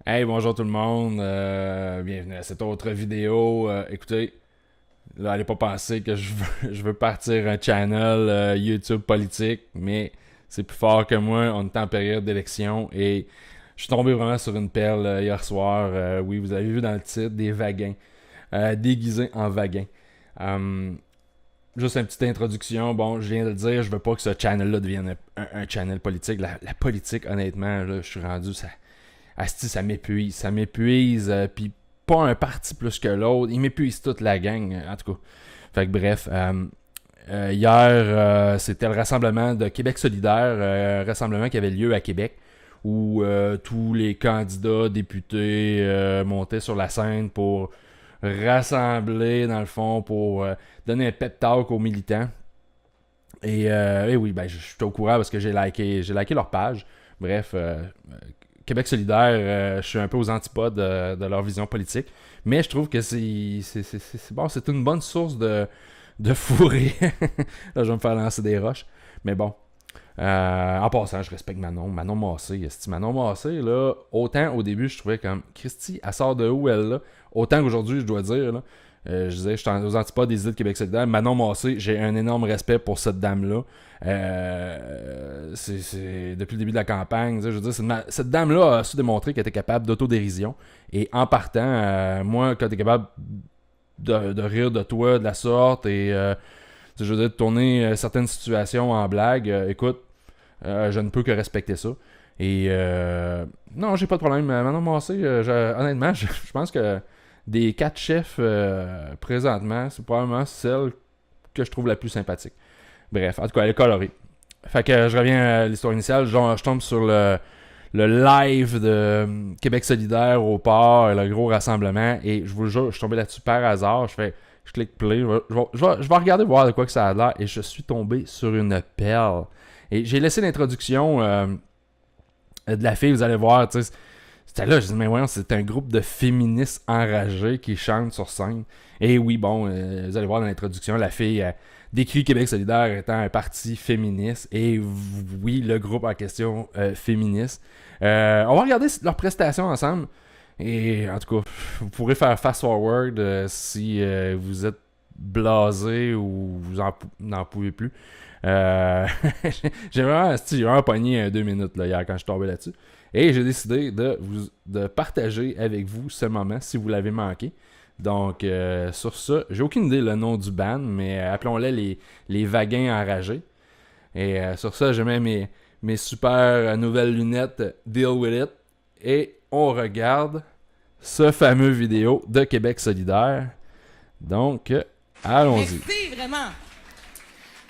Hey, bonjour tout le monde, bienvenue à cette autre vidéo. Écoutez, là, allez pas penser que je veux partir un channel YouTube politique, mais c'est plus fort que moi. On est en période d'élection et je suis tombé vraiment sur une perle hier soir. Oui, vous avez vu dans le titre, des vagins, déguisés en vagins. Juste une petite introduction. Bon, je viens de le dire, je veux pas que ce channel-là devienne un channel politique. La politique, honnêtement, là, je suis rendu... Asti, ça m'épuise. Ça m'épuise. Puis pas un parti plus que l'autre. Il m'épuise toute la gang. En tout cas. Fait que bref. Hier, c'était le rassemblement de Québec solidaire. Rassemblement qui avait lieu à Québec. Où tous les candidats, députés montaient sur la scène pour rassembler, dans le fond, pour donner un pep talk aux militants. Et oui, ben, je suis au courant parce que j'ai liké leur page. Bref, Québec solidaire, je suis un peu aux antipodes de leur vision politique. Mais je trouve que c'est bon, c'est une bonne source de fourrer. Là, je vais me faire lancer des roches. Mais bon. En passant, je respecte Manon Massé. Manon Massé, là, autant au début, je trouvais comme Christy, elle sort de où elle là? Autant qu'aujourd'hui, je dois dire, là. Je disais, je suis aux antipodes des idées de Québec solidaire. Manon Massé, j'ai un énorme respect pour cette dame-là. C'est depuis le début de la campagne. Je veux dire, cette dame-là a su démontrer qu'elle était capable d'autodérision. Et en partant, moi, quand tu es capable de rire de toi de la sorte et je veux dire, de tourner certaines situations en blague, écoute, je ne peux que respecter ça. Et non, j'ai pas de problème. Manon Massé, honnêtement, je pense que des 4 chefs présentement, c'est probablement celle que je trouve la plus sympathique. Bref, en tout cas, elle est colorée. Fait que je reviens à l'histoire initiale. Je tombe sur le live de Québec solidaire au port, le gros rassemblement, et je vous le jure, je suis tombé là-dessus par hasard. Je clique play, je vais regarder voir de quoi que ça a l'air, et je suis tombé sur une perle. Et j'ai laissé l'introduction de la fille, vous allez voir, tu sais. C'était là, je dis, mais voyons, c'est un groupe de féministes enragés qui chantent sur scène. Et oui, bon, vous allez voir dans l'introduction, la fille décrit Québec solidaire étant un parti féministe. Et oui, le groupe en question féministe. On va regarder leurs prestations ensemble. Et en tout cas, vous pourrez faire fast-forward si vous êtes blasé ou vous n'en pouvez plus. J'ai vraiment pogné 2 minutes là, hier quand je suis tombé là-dessus. Et j'ai décidé de partager avec vous ce moment si vous l'avez manqué. Donc, sur ça, j'ai aucune idée le nom du band, mais appelons-les les Vagins enragés. Et sur ça, je mets mes super nouvelles lunettes Deal With It. Et on regarde ce fameux vidéo de Québec solidaire. Donc, allons-y. Merci, vraiment.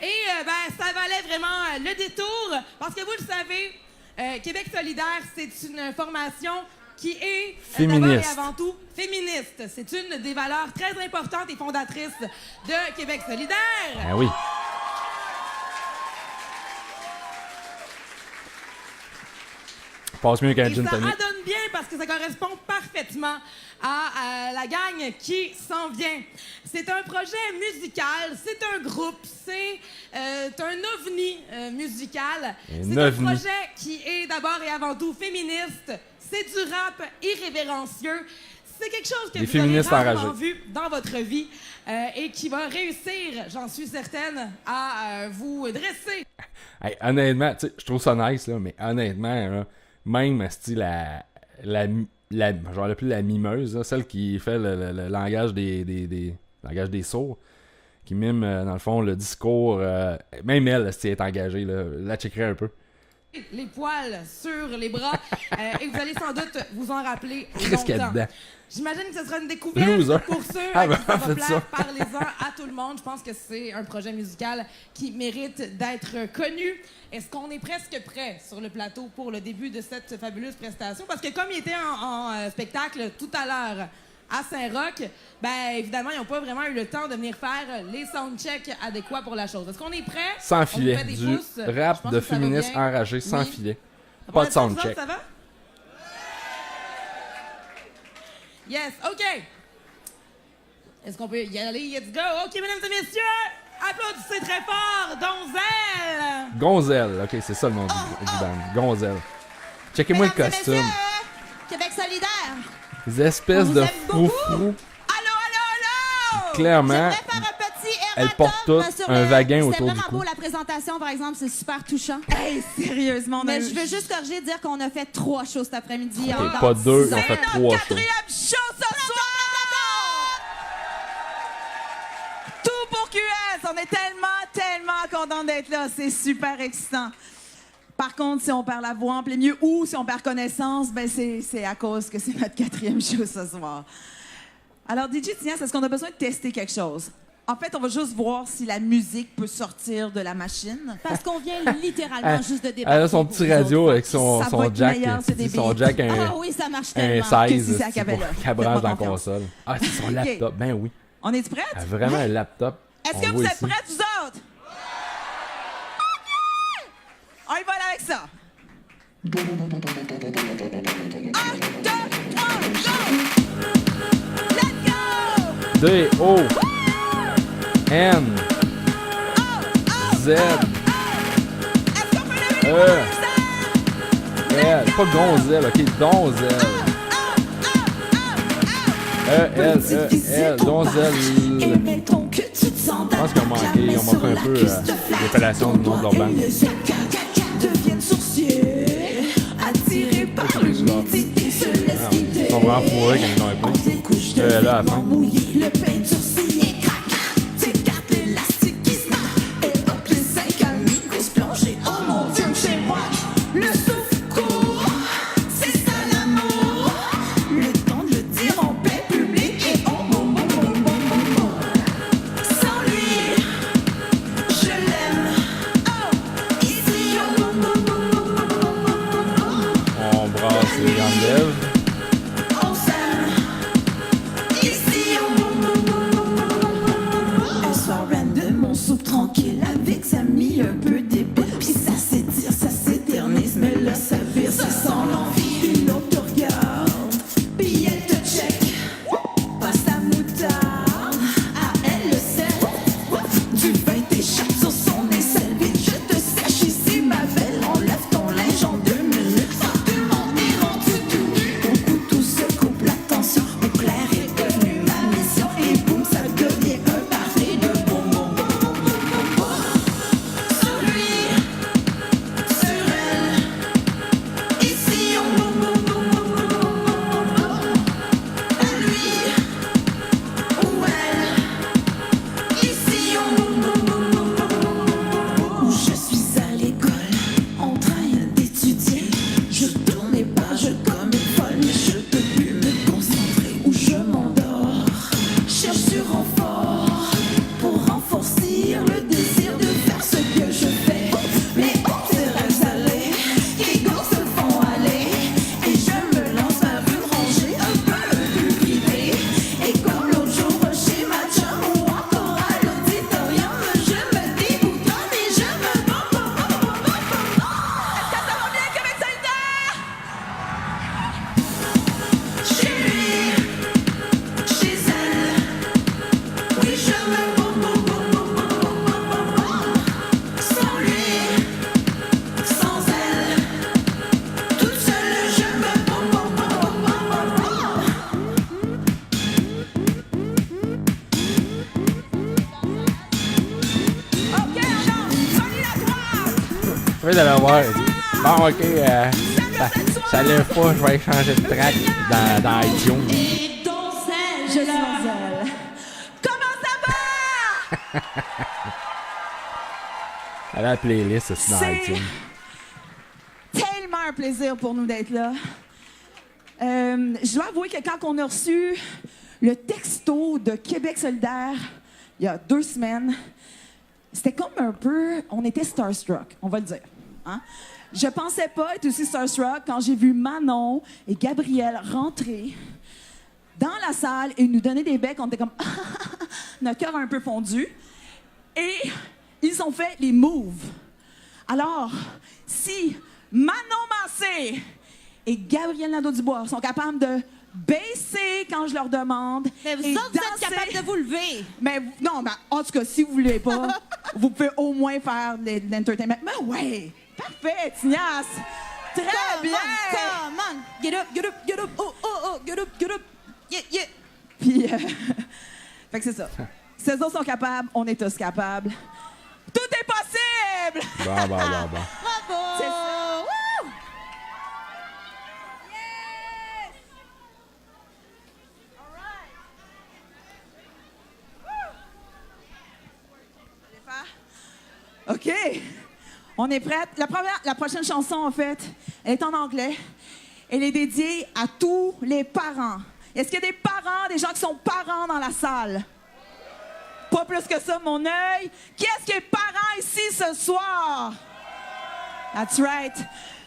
Et ça valait vraiment le détour, parce que vous le savez, Québec solidaire, c'est une formation qui est d'abord et avant tout féministe. C'est une des valeurs très importantes et fondatrices de Québec solidaire. Ah oui. Passe mieux qu'un gin ça tonic. adonne bien parce que ça correspond parfaitement à la gang qui s'en vient. C'est un projet musical, c'est un groupe, c'est un ovni musical. C'est un projet qui est d'abord et avant tout féministe. C'est du rap irrévérencieux. C'est quelque chose que vous avez rarement vu dans votre vie et qui va réussir, j'en suis certaine, à vous dresser. Hey, honnêtement, tu sais, je trouve ça nice, là, mais honnêtement, là, même style je vais l'appeler la mimeuse, là, celle qui fait le langage des langage des sourds, qui mime, dans le fond, le discours. Même elle, si elle est engagée, là, la checkerait un peu. Les poils sur les bras et vous allez sans doute vous en rappeler Qu'est-ce qu'il y a dedans? J'imagine que ce sera une découverte pour ceux à qui ça va plaire. Parlez-en à tout le monde. Je pense que c'est un projet musical qui mérite d'être connu. Est-ce qu'on est presque prêt sur le plateau pour le début de cette fabuleuse prestation? Parce que comme il était en spectacle tout à l'heure à Saint-Roch, ben évidemment, ils n'ont pas vraiment eu le temps de venir faire les soundchecks adéquats pour la chose. Est-ce qu'on est prêt? Sans filet. Du rap de féministes enragés sans filet. Pas de soundcheck. Ça va? Yes, OK. Est-ce qu'on peut y aller? Let's go. OK, mesdames et messieurs, applaudissez très fort, Donzelle. Gonzelle, OK, c'est ça le nom du band. Gonzelle. Checkez-moi le costume. Québec solidaire. Des espèces On de vous aime beaucoup. froufrous. Allô! Clairement, J'aimerais faire un petit elles portent toutes sur un le- vagin C'était autour du vraiment cou. beau, la présentation, par exemple. C'est super touchant. Hey, sérieusement, Mais je veux juste corriger, dire qu'on a fait 3 shows cet après-midi. en Ok, pas danse. 2, on fait 3 shows. quatrième show ce soir! Tout pour QS! On est tellement contents d'être là. C'est super excitant. Par contre, si on perd la voix en plein milieu ou si on perd connaissance, ben c'est à cause que c'est notre 4e show ce soir. Alors, DJ Tignasse, est-ce qu'on a besoin de tester quelque chose? En fait, on va juste voir si la musique peut sortir de la machine. Parce qu'on vient littéralement juste de débarquer. Elle a son pour petit vous radio autres. avec son Ça va être jack. meilleur, c'est des Son beats. jack, Ah oui, ça marche un tellement. 16 que si c'est à c'est Cabella. pour qu'elle branche Faites-moi dans la confiance. console. Ah, c'est son laptop. Ben oui. On est prêts? Elle a vraiment un laptop. Est-ce On que vous voit êtes ici. prêts, vous autres? On y va là avec ça. 1, 2, 3, go! Let's go! D, O, N, Z, Est-ce qu'on peut lever les E, mains ensemble? L. Pas gonzelle, ok, donzelle. L, donzelle. Je pense qu'on a manqué, on manque un peu l'appellation du nom de leur band. Deviennent sourciers, attirés par le midi, ils se laissent guider. Ils sont vraiment fourrés quand ils l'ont appelé. Là, à la fin. Le peinture signé craque, t'écartes l'élastique qui se marre. Et hop, les 5 amigos plongés, oh mon Dieu, chez moi. Le souffle court, c'est ça l'amour. Le temps de le dire en plein public et oh, oh, oh, oh, oh, oh, oh. Sans lui, je l'aime. Oh, ici, oh, oh, oh, oh, oh, oh, oh. On brasse les grandes lèvres. On s'aime. Ici, un soir random, on soupe tranquille avec amis un peu débile. Puis ça s'étire, ça s'éternise, mais là ça vire, ça sent l'envie. Une autre te regarde, puis elle te check. Passe la moutarde, à elle le sel. Du vin t'échappe sur son aisselle. Vite, je te sèche ici, ma belle. Enlève ton linge en 2 minutes. Sans tout le monde est rendu tout nu. Au couteau se coupe la tension. Au clair est devenu ma mission. Et boum, ça devient un party de boum, boum, boum, boum, boum, boum, boum. Sur lui, sur elle. Ici, on boum, boum, boum, boum, boum, boum, boum, boum. À lui, ou elle. Ici, on boum, boum, boum, boum, boum, boum, boum. Je suis à l'école, en train d'étudier. Je tourne les pages comme une folle, mais je peux plus me concentrer ou je m'endors. Cherche du renfort pour renforcer le désir de faire ce que je fais. Mais oh, c'est rêve salé, qui gosses se font aller. Et je me lance vers une rangée un peu plus privée. Et comme l'autre jour chez ma chum ou encore à l'auditorium, je me déboutonne et je me Ça va bien, Québec solidaire? chez lui, chez elle. Oui, je me sans lui, sans elle. Toute seule, je me OK, on danse. Sonny la droite. Je vais aller voir. Bon, ok, ça lève pas, je vais changer de track dans iTunes. Et dans celle, Je l'envole. Comment ça va? Elle a la playlist aussi dans C'est- iTunes. Tellement un plaisir pour nous d'être là. Je dois avouer que quand on a reçu le texto de Québec solidaire il y a 2 semaines, c'était comme un peu... On était starstruck, on va le dire. Hein? Je pensais pas être aussi starstruck quand j'ai vu Manon et Gabriel rentrer dans la salle et nous donner des becs. On était comme... Notre cœur a un peu fondu. Et ils ont fait les moves. Alors, si Manon Massé et Gabriel Nadeau-Dubois sont capables de baisser quand je leur demande. Mais vous et autres, vous êtes danser, capables de vous lever. mais non, mais en tout cas, si vous voulez pas, vous pouvez au moins faire de l'entertainment. Mais ouais, parfait, Tignasse. Très bien! Come on, get up, get up, get up, oh, oh, oh, get up, get up, yeah, yeah. Puis, fait que c'est ça. Si eux autres sont capables, on est tous capables. Tout est possible! Bon. C'est ça. Woo! OK. On est prête. La prochaine chanson, en fait, elle est en anglais. Elle est dédiée à tous les parents. Est-ce qu'il y a des parents, des gens qui sont parents dans la salle? Pas plus que ça, mon œil. Qui est-ce qui est parent ici ce soir? That's right.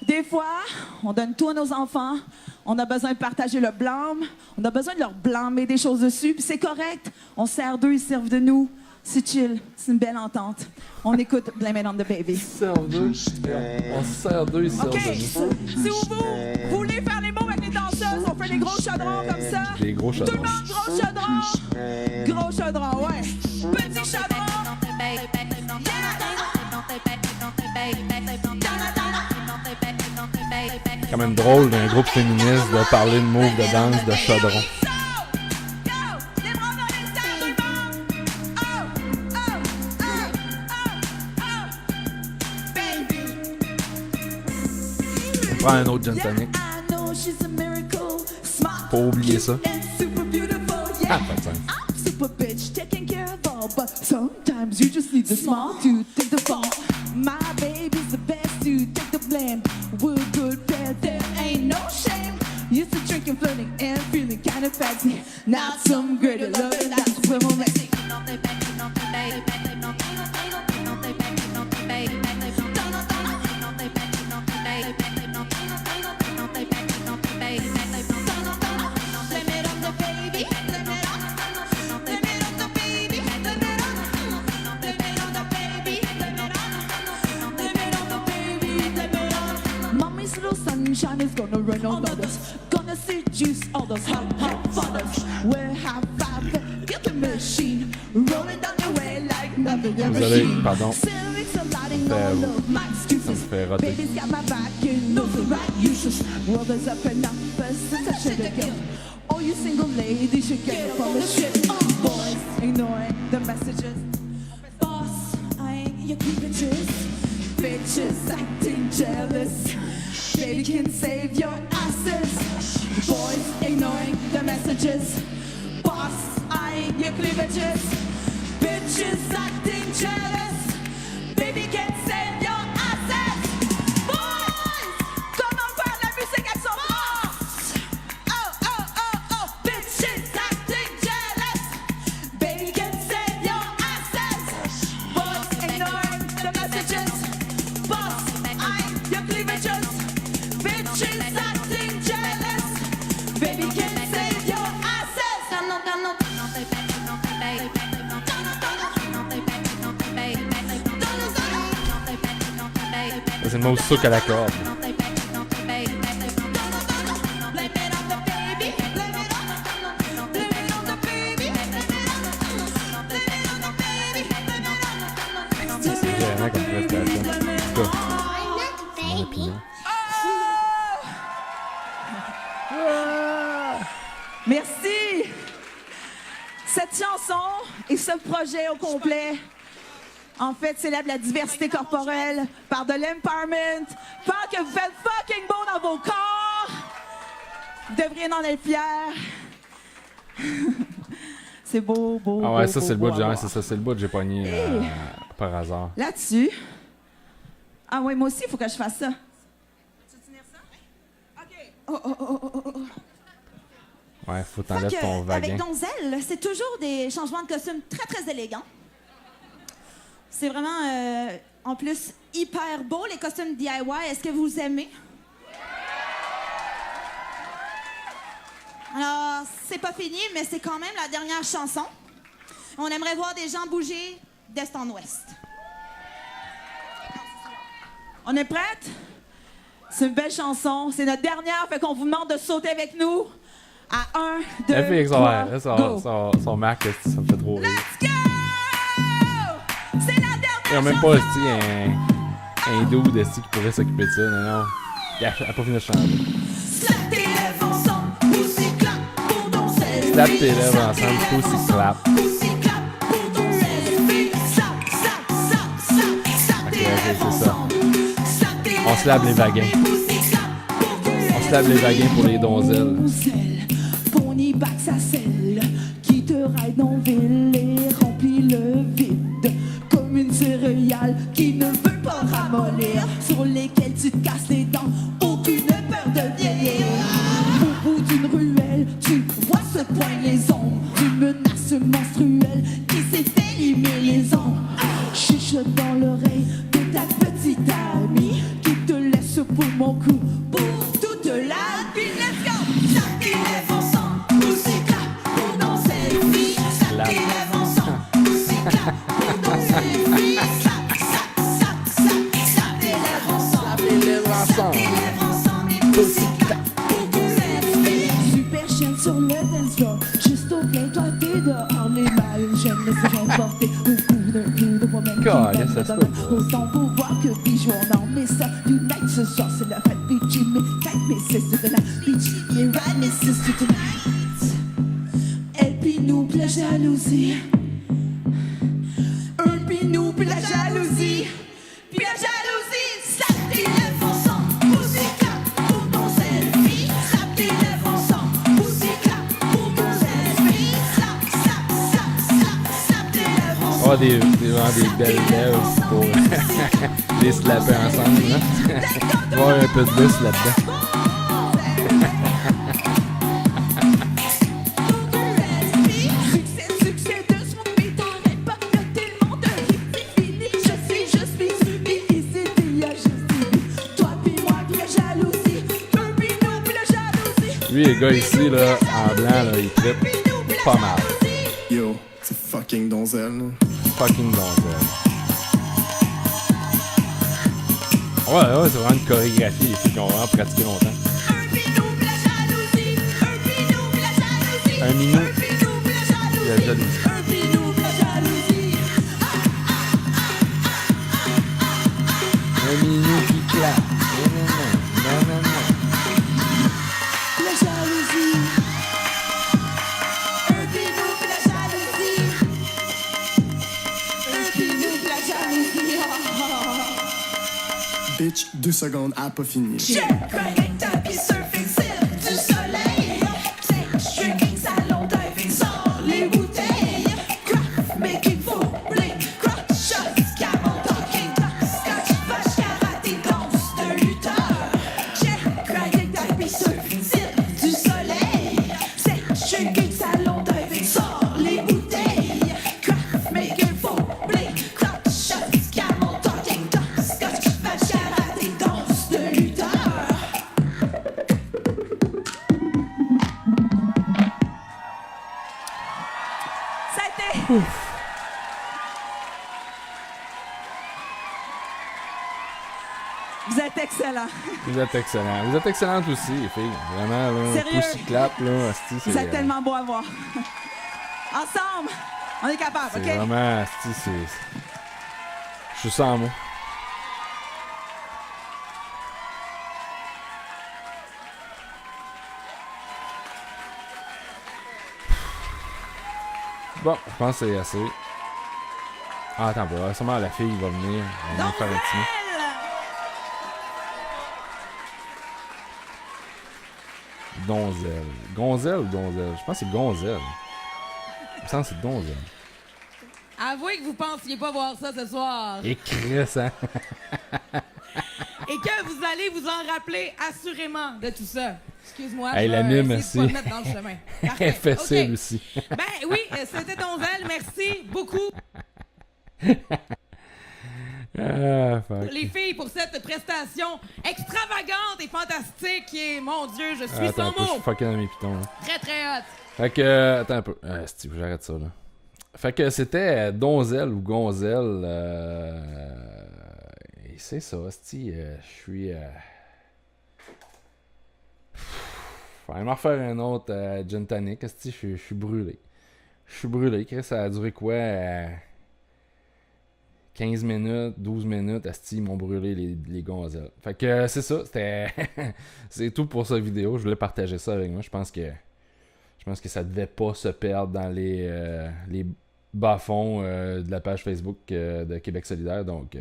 Des fois, on donne tout à nos enfants. On a besoin de partager le blâme. On a besoin de leur blâmer des choses dessus. Puis c'est correct. On sert d'eux, ils servent de nous. C'est chill. C'est une belle entente. On écoute Blame It on the Baby. On sert d'eux, ils servent OK. de nous. Si vous voulez faire les mots avec les danseuses, on fait des gros chaudrons comme ça. Des gros Tout le chaudrons. monde, gros chaudron. Gros chaudron, ouais. Petit chaudron. C'est quand même drôle d'un groupe féministe de parler de moves de danse de chaudron. On prend un autre gin tonic. Pas oublier ça. Ah, pas de sens. I'm super bitch, taking care of all, but sometimes you just need the small to take the fall. My baby's the best to take the blame. We're good pair, there ain't no shame. Used to drinking, flirting, and feeling kind of fancy. Now some greater love, and that's where we're at. Mommy's little sunshine is gonna run on us. Gonna seduce all those hot fathers. We're high five, get the machine rolling down the way like nothing ever Désolé, seen. pardon. Cervix alighting all of my excuses. Ça me fait roter. Baby's got my back, you know the right uses. Well, there's up and up, but since I should have killed. All you single ladies should get up on the shit. Boys ignoring the messages. Boss, I ain't your bitches. Bitches acting jealous. Baby can save your asses. Boys ignoring the messages. Boss, I ain't your cleavages. Bitches acting jealous. Baby can save your asses. Boys, comment faire la musique avec son boss? Oh, oh, oh, oh, bitches acting jealous. Baby can save your asses. Boys ignoring the messages. Boss, I ain't your cleavages. Bitches acting jealous. Baby can save your asses. C'est le mot souk à la corde. C'est vraiment comme prestation. En tout cas, c'est mon opinion. Merci. Cette chanson et ce projet au complet, en fait, célèbre la diversité corporelle par de l'empowerment, par que vous faites fucking beau dans vos corps. Vous devriez en être fiers. C'est beau, beau, Ah ouais, beau, ça beau, c'est le beau bout, à voir. c'est ça, c'est le bout que j'ai pogné par hasard. Là-dessus. Ah oui, moi aussi, il faut que je fasse ça. Tu veux tenir ça? OK. Oh, oh, oh, oh, oh, oh. Ouais, faut Fait t'enlèves que, ton avec wagon. Donzelle, c'est toujours des changements de costume très, très élégants. C'est vraiment, en plus, hyper beau, les costumes DIY. Est-ce que vous aimez? Alors, c'est pas fini, mais c'est quand même la dernière chanson. On aimerait voir des gens bouger d'est en ouest. On est prête? C'est une belle chanson. C'est notre dernière, fait qu'on vous demande de sauter avec nous. À 1, 2, Elle fait avec 3, go! son Mac, ça me fait trop rire. Let's go! C'est la dernière Ils ont même chanson! pas un dude qui pourrait s'occuper de ça, non. Elle a pas fini de chanter. Slap tes lèvres ensemble, poussy clap pour ton selfie. Slap tes lèvres ensemble, pussy clap. Poussy clap pour ton selfie. Slap, slap, slap, slap, slap tes lèvres c'est ça. ensemble. Slap tes On se lave les vagins. poussy clap pour ton On se lave les vagins pour les donzelles. Ponyback sa selle qui te ride en ville et remplit le vide comme une céréale qui ne veut pas ramollir, sur lesquelles tu te casses les dents, aucune peur de vieillir. Au bout d'une ruelle, tu vois se poindre les ombres d'une menace menstruelle qui s'est fait limer les ongles. Chuchote dans l'oreille de ta petite amie qui te laisse pour mon cou pour toute la vie. Let's go! Slap tes lèvres ensemble, poussy clap pour ton selfie. Slap tes lèvres ensemble, poussy clap pour ton selfie. Slap, slap, slap, slap, slap tes lèvres ensemble. Les lèvres Slap tes lèvres ensemble et poussy clap pour ton selfie. Super chienne sur le dance floor, juste au plein, toi t'es dehors. Les mailles jeunes ne se remporter au cou d'un clou de moi-même. God, yes, ça se peut pas. Autant pouvoir que bijou en or, mais ça, unite ce soir, c'est la fête bitchy, mais kite, mais c'est ce de la bitch, mais ride, mais c'est ce tonight. Elle pis nous pis la jalousie, un pis nous pis la jalousie, pis la jalousie. Slap tes lèvres ensemble, poussy clap pour ton selfie. Slap tes lèvres ensemble, poussy clap pour ton selfie. Slap, slap, slap, slap, slap tes lèvres ensemble. Oh, vraiment des belles lèvres pour les slapper ensemble. Hein? Il va y avoir un peu de vis là-dedans. Succès de ce monde, mais t'arrêtes pas, y'a tellement de hits, c'est fini. Je suis subi, ici il y a juste des toi pis moi pis la jalousie, un pis nous pis la jalousie. Lui, les gars ici, là, en blanc, là, ils trippent pas mal. Yo, c'est fucking donzelle. Fucking donzelle. Ouais, c'est vraiment une chorégraphie, les filles qui ont vraiment pratiqué longtemps. Un pinou pis la jalousie, un pinou pis la jalousie, Un minou. un pinou pis la jalousie, La jalousie. un pinou pis la jalousie. Un minou qui claque. Non. La jalousie, Un pinou pis la jalousie, un pis nous pis la jalousie. Bitch, 2 secondes, a pas fini. check, cranking, tapis, surfing, sip du soleil. C'est shrinking, salon, diving, sort les bouteilles. Craft, making, faux, blink, crotch, shots, camel, talking, scotch, vache, karaté, danse de lutteur. Check, cranking, tapis, surfing, sip du soleil. C'est shrinking, salon, diving, sort les bouteilles. Craft, making, faux, blink, crotch, shots, camel, talking, scotch, vache, karaté, danse de lutteur. Ça a été. Vous êtes excellents. Vous êtes excellents. Vous êtes excellentes aussi, les filles. Vraiment, là. Sérieux? Pussy clap, là. Asti, Vous êtes tellement beau à voir. Ensemble, on est capable, C'est OK? vraiment, asti, je suis sans mots. Bon, je pense que c'est assez. Ah, attends, bah, sûrement la fille va venir. On va faire un petit mot. Donzelle. Gonzelle ou donzelle? Je pense que c'est gonzelle. Il me semble que c'est donzelle. Avouez que vous pensiez pas voir ça ce soir. Et crissant. Et que vous allez vous en rappeler assurément de tout ça. Excuse-moi. Hey, je la vais mime, essayer de merci. pas me mettre dans le chemin. Elle Parfait. est facile OK. aussi. Ben oui, c'était Donzelle. Merci beaucoup, Ah, fuck. les filles, pour cette prestation extravagante et fantastique. Et mon Dieu, je suis Attends un sans peu, je suis mots. fucking dans mes pitons. Là. Très, très hot. Fait que, attends un peu. Steve, j'arrête ça, là. Fait que c'était Donzelle ou Gonzelle. Et c'est ça, Steve. Je suis. Faut aller m'en refaire un autre gin tonic. Steve, je suis brûlé. Je suis brûlé. Chris, ça a duré quoi? 15 minutes, 12 minutes, asti, ils m'ont brûlé les gonzelles. Fait que c'est ça, c'est tout pour cette vidéo. Je voulais partager ça avec moi. Je pense que ça devait pas se perdre dans les bas-fonds de la page Facebook de Québec solidaire. Donc,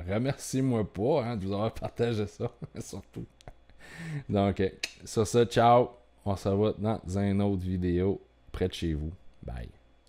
remercie-moi pas de vous avoir partagé ça, surtout. Donc, sur ça, ciao. On se revoit dans une autre vidéo près de chez vous. Bye.